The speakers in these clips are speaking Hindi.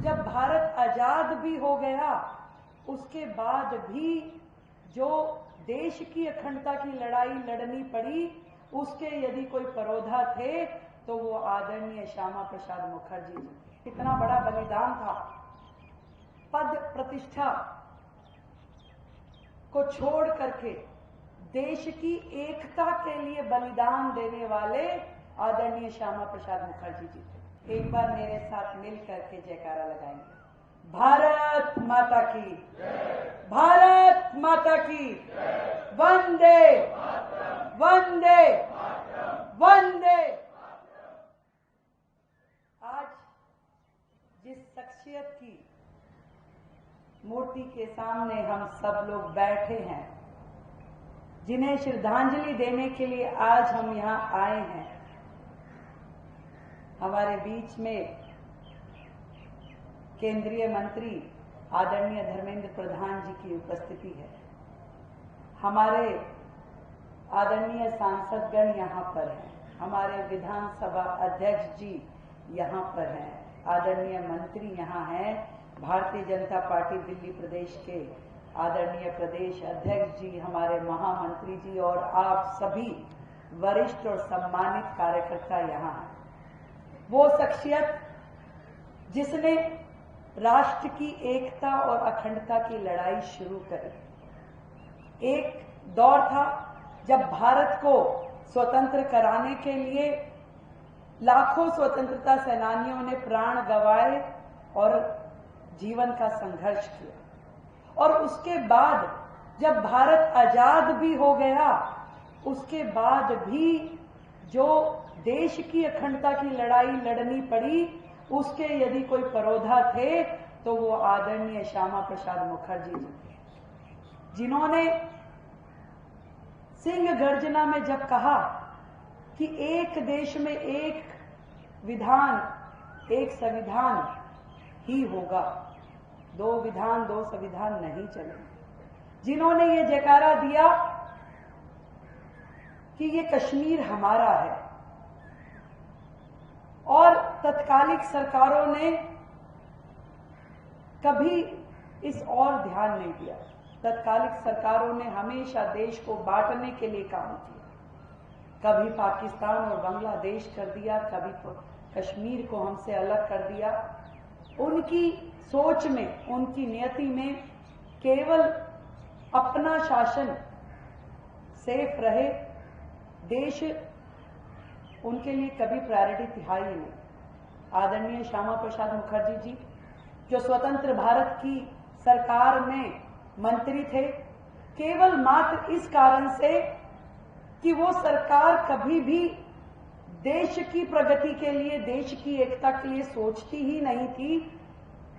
जब भारत आजाद भी हो गया, उसके बाद भी जो देश की अखंडता की लड़ाई लड़नी पड़ी, उसके यदि कोई परोधा थे तो वो आदरणीय श्यामा प्रसाद मुखर्जी जी। कितना बड़ा बलिदान था। पद प्रतिष्ठा को छोड़ करके देश की एकता के लिए बलिदान देने वाले आदरणीय श्यामा प्रसाद मुखर्जी जी थे। एक बार मेरे साथ मिल करके जयकारा लगाएंगे। भारत माता की, भारत माता की, वंदे वंदे वंदे। आज जिस शख्सियत की मूर्ति के सामने हम सब लोग बैठे हैं, जिन्हें श्रद्धांजलि देने के लिए आज हम यहाँ आए हैं, हमारे बीच में केंद्रीय मंत्री आदरणीय धर्मेंद्र प्रधान जी की उपस्थिति है। हमारे आदरणीय सांसदगण यहाँ पर हैं, हमारे विधानसभा अध्यक्ष जी यहाँ पर हैं, आदरणीय मंत्री यहाँ हैं, भारतीय जनता पार्टी दिल्ली प्रदेश के आदरणीय प्रदेश अध्यक्ष जी, हमारे महामंत्री जी और आप सभी वरिष्ठ और सम्मानित कार्यकर्ता यहाँ हैं। वो शख्सियत जिसने राष्ट्र की एकता और अखंडता की लड़ाई शुरू करी। एक दौर था जब भारत को स्वतंत्र कराने के लिए लाखों स्वतंत्रता सेनानियों ने प्राण गंवाए और जीवन का संघर्ष किया। और उसके बाद जब भारत आजाद भी हो गया, उसके बाद भी जो देश की अखंडता की लड़ाई लड़नी पड़ी, उसके यदि कोई परोधा थे तो वो आदरणीय श्यामा प्रसाद मुखर्जी जी थे, जिन्होंने सिंह गर्जना में जब कहा कि एक देश में एक विधान, एक संविधान ही होगा, दो विधान दो संविधान नहीं चलेंगे, जिन्होंने ये जयकारा दिया कि ये कश्मीर हमारा है, और तत्कालिक सरकारों ने कभी इस और ध्यान नहीं दिया। तत्कालिक सरकारों ने हमेशा देश को बांटने के लिए काम किया, कभी पाकिस्तान और बांग्लादेश कर दिया, कभी कश्मीर को हमसे अलग कर दिया। उनकी सोच में, उनकी नियति में केवल अपना शासन सेफ रहे, देश उनके लिए कभी प्रायोरिटी था ही नहीं। आदरणीय श्यामा प्रसाद मुखर्जी जी जो स्वतंत्र भारत की सरकार में मंत्री थे, केवल मात्र इस कारण से कि वो सरकार कभी भी देश की प्रगति के लिए, देश की एकता के लिए सोचती ही नहीं थी,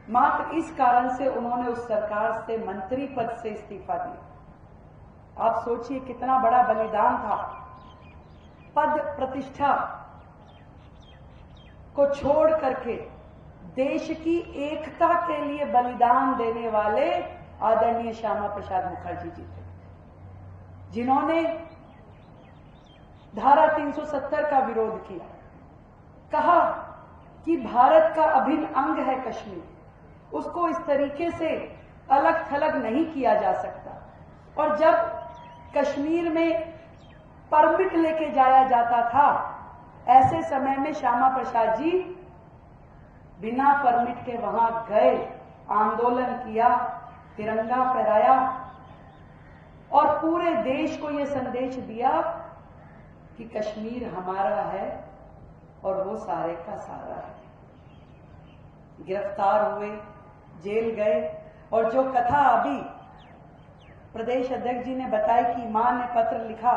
मात्र इस कारण से उन्होंने उस सरकार से मंत्री पद से इस्तीफा दिया। आप सोचिए कितना बड़ा बलिदान था। पद प्रतिष्ठा को छोड़ करके देश की एकता के लिए बलिदान देने वाले आदरणीय श्यामा प्रसाद मुखर्जी जी थे, जिन्होंने धारा 370 का विरोध किया, कहा कि भारत का अभिन्न अंग है कश्मीर, उसको इस तरीके से अलग थलग नहीं किया जा सकता। और जब कश्मीर में परमिट लेके जाया जाता था, ऐसे समय में श्यामा प्रसाद जी बिना परमिट के वहां गए, आंदोलन किया, तिरंगा फहराया और पूरे देश को यह संदेश दिया कि कश्मीर हमारा है और वो सारे का सारा है। गिरफ्तार हुए, जेल गए, और जो कथा अभी प्रदेश अध्यक्ष जी ने बताई कि मां ने पत्र लिखा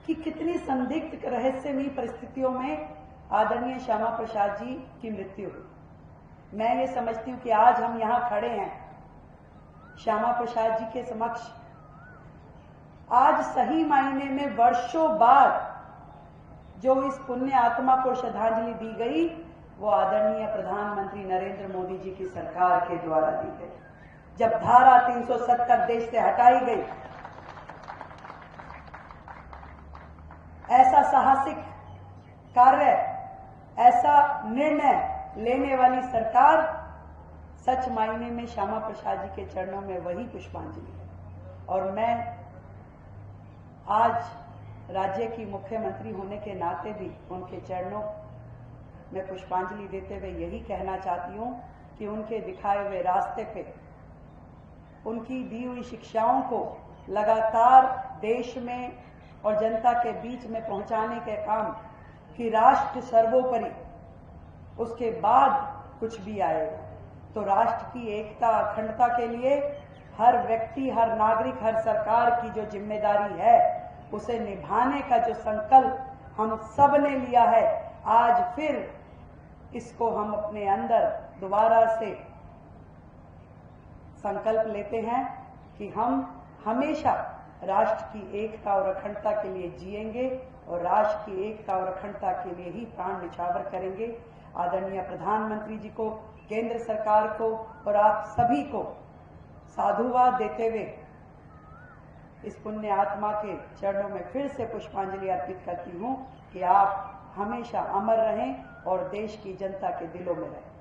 कि कितनी संदिग्ध रहस्यमयी परिस्थितियों में आदरणीय श्यामा प्रसाद जी की मृत्यु हुई। मैं ये समझती हूं कि आज हम यहां खड़े हैं श्यामा प्रसाद जी के समक्ष, आज सही मायने में वर्षों बाद जो इस पुण्य आत्मा को श्रद्धांजलि दी गई, वो आदरणीय प्रधानमंत्री नरेंद्र मोदी जी की सरकार के द्वारा दी गई। जब धारा 370 देश से हटाई गई, ऐसा साहसिक कार्य, ऐसा निर्णय लेने वाली सरकार सच मायने में श्यामा प्रसाद जी के चरणों में वही पुष्पांजलि है। और मैं आज राज्य की मुख्यमंत्री होने के नाते भी उनके चरणों में पुष्पांजलि देते हुए यही कहना चाहती हूँ कि उनके दिखाए हुए रास्ते पे उनकी दी हुई शिक्षाओं को लगातार देश में और जनता के बीच में पहुंचाने के काम कि राष्ट्र सर्वोपरि, उसके बाद कुछ भी आएगा। तो राष्ट्र की एकता अखंडता के लिए हर व्यक्ति, हर नागरिक, हर सरकार की जो जिम्मेदारी है उसे निभाने का जो संकल्प हम सब ने लिया है, आज फिर इसको हम अपने अंदर दोबारा से संकल्प लेते हैं कि हम हमेशा राष्ट्र की एकता और अखंडता के लिए जिएंगे और राष्ट्र की एकता और अखंडता के लिए ही प्राण निछावर करेंगे। आदरणीय प्रधानमंत्री जी को, केंद्र सरकार को और आप सभी को साधुवाद देते हुए इस पुण्य आत्मा के चरणों में फिर से पुष्पांजलि अर्पित करती हूँ कि आप हमेशा अमर रहें और देश की जनता के दिलों में रहें।